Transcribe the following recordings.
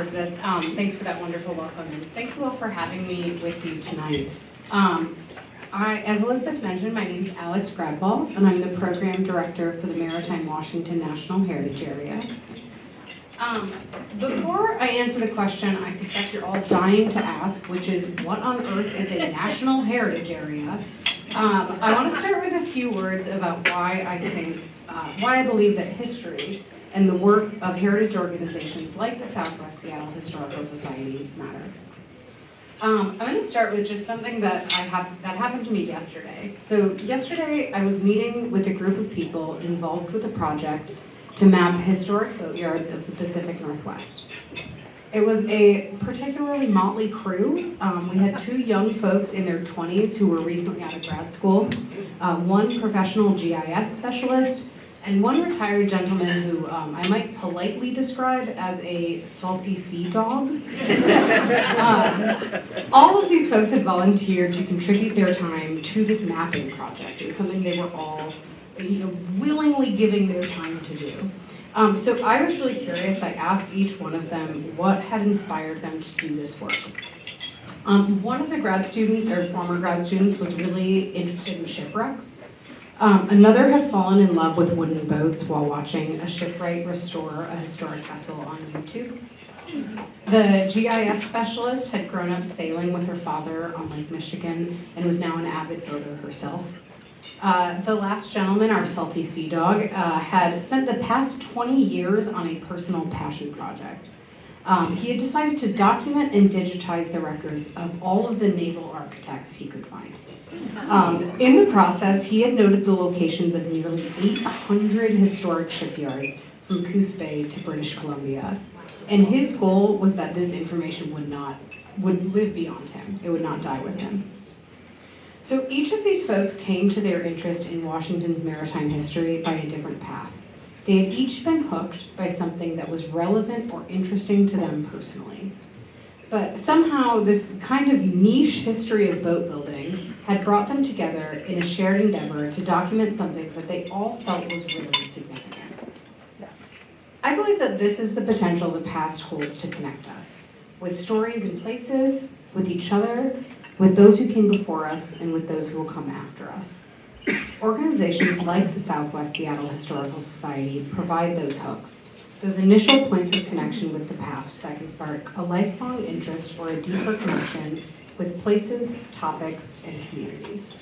Elizabeth. Thanks for that wonderful welcome, and thank you all for having me with you tonight. As Elizabeth mentioned, my name is Alex Gradwohl, and I'm the Program Director for the Maritime Washington National Heritage Area. Before I answer the question I suspect you're all dying to ask, which is what on earth is a National Heritage Area, I want to start with a few words about why I believe that history and the work of heritage organizations like the Southwest Seattle Historical Society matter. I'm going to start with just something that happened to me yesterday. So yesterday I was meeting with a group of people involved with a project to map historic boatyards of the Pacific Northwest. It was a particularly motley crew. We had two young folks in their 20s who were recently out of grad school, one professional GIS specialist, and one retired gentleman who I might politely describe as a salty sea dog. All of these folks had volunteered to contribute their time to this mapping project. It was something they were all willingly giving their time to do. So I was really curious. I asked each one of them what had inspired them to do this work. One of the grad students, or former grad students, was really interested in shipwrecks. Another had fallen in love with wooden boats while watching a shipwright restore a historic vessel on YouTube. The GIS specialist had grown up sailing with her father on Lake Michigan and was now an avid boater herself. The last gentleman, our salty sea dog, had spent the past 20 years on a personal passion project. He had decided to document and digitize the records of all of the naval architects he could find. In the process, he had noted the locations of nearly 800 historic shipyards from Coos Bay to British Columbia. And his goal was that this information would live beyond him. It would not die with him. So each of these folks came to their interest in Washington's maritime history by a different path. They had each been hooked by something that was relevant or interesting to them personally. But somehow this kind of niche history of boat building had brought them together in a shared endeavor to document something that they all felt was really significant. I believe that this is the potential the past holds to connect us, with stories and places, with each other, with those who came before us, and with those who will come after us. Organizations like the Southwest Seattle Historical Society provide those hooks, those initial points of connection with the past that can spark a lifelong interest or a deeper connection with places, topics, and communities.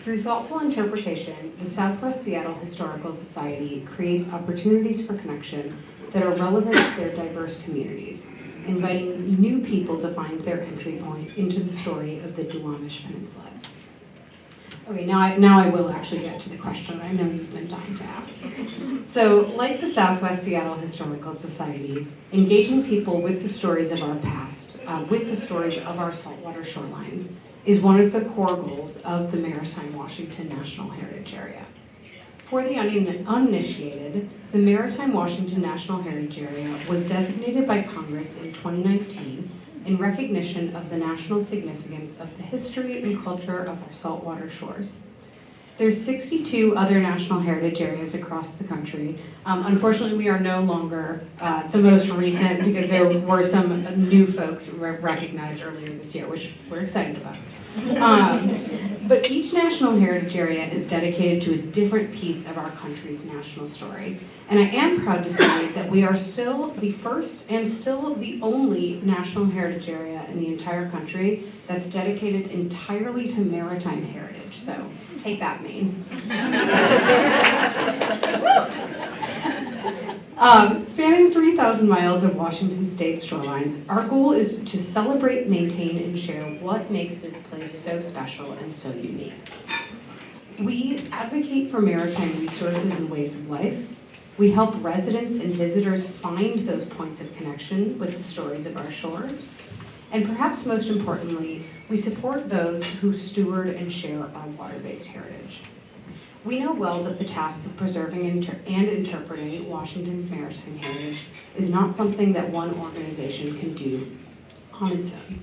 Through thoughtful interpretation, the Southwest Seattle Historical Society creates opportunities for connection that are relevant to their diverse communities, inviting new people to find their entry point into the story of the Duwamish Peninsula. Okay, now I will actually get to the question I know you've been dying to ask. So, like the Southwest Seattle Historical Society, engaging people with the stories of our past, with the stories of our saltwater shorelines, is one of the core goals of the Maritime Washington National Heritage Area. For the uninitiated, the Maritime Washington National Heritage Area was designated by Congress in 2019 in recognition of the national significance of the history and culture of our saltwater shores. There's 62 other national heritage areas across the country. Unfortunately, we are no longer the most recent because there were some new folks recognized earlier this year, which we're excited about. But each national heritage area is dedicated to a different piece of our country's national story. And I am proud to say that we are still the first and still the only national heritage area in the entire country that's dedicated entirely to maritime heritage. So take that, Maine. Spanning 3,000 miles of Washington State's shorelines, our goal is to celebrate, maintain, and share what makes this place so special and so unique. We advocate for maritime resources and ways of life. We help residents and visitors find those points of connection with the stories of our shore. And perhaps most importantly, we support those who steward and share our water-based heritage. We know well that the task of preserving and interpreting Washington's maritime heritage is not something that one organization can do on its own.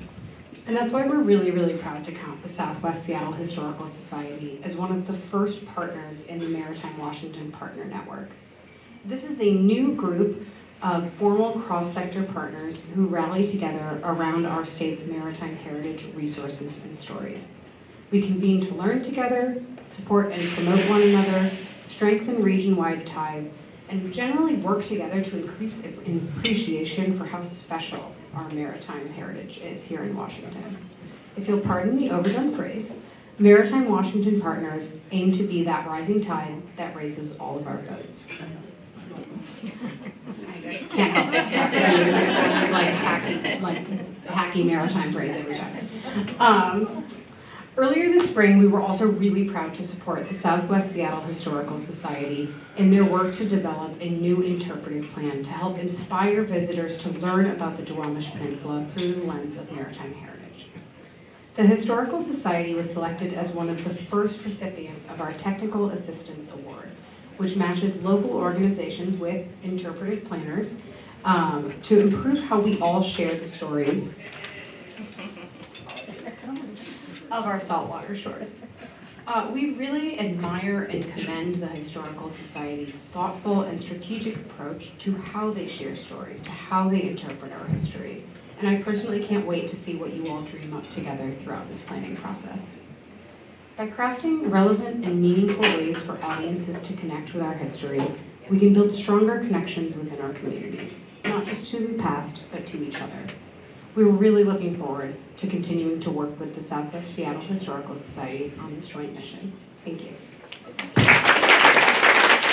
And that's why we're really, really proud to count the Southwest Seattle Historical Society as one of the first partners in the Maritime Washington Partner Network. This is a new group of formal cross-sector partners who rally together around our state's maritime heritage resources and stories. We convene to learn together, support and promote one another, strengthen region-wide ties, and generally work together to increase appreciation for how special our maritime heritage is here in Washington. If you'll pardon the overdone phrase, Maritime Washington partners aim to be that rising tide that raises all of our boats. I can't help it. like hacky maritime phrase every time. Earlier this spring, we were also really proud to support the Southwest Seattle Historical Society in their work to develop a new interpretive plan to help inspire visitors to learn about the Duwamish Peninsula through the lens of maritime heritage. The Historical Society was selected as one of the first recipients of our Technical Assistance Award, which matches local organizations with interpretive planners to improve how we all share the stories of our saltwater shores. We really admire and commend the Historical Society's thoughtful and strategic approach to how they share stories, to how they interpret our history. And I personally can't wait to see what you all dream up together throughout this planning process. By crafting relevant and meaningful ways for audiences to connect with our history, we can build stronger connections within our communities, not just to the past, but to each other. We were really looking forward to continuing to work with the Southwest Seattle Historical Society on this joint mission. Thank you.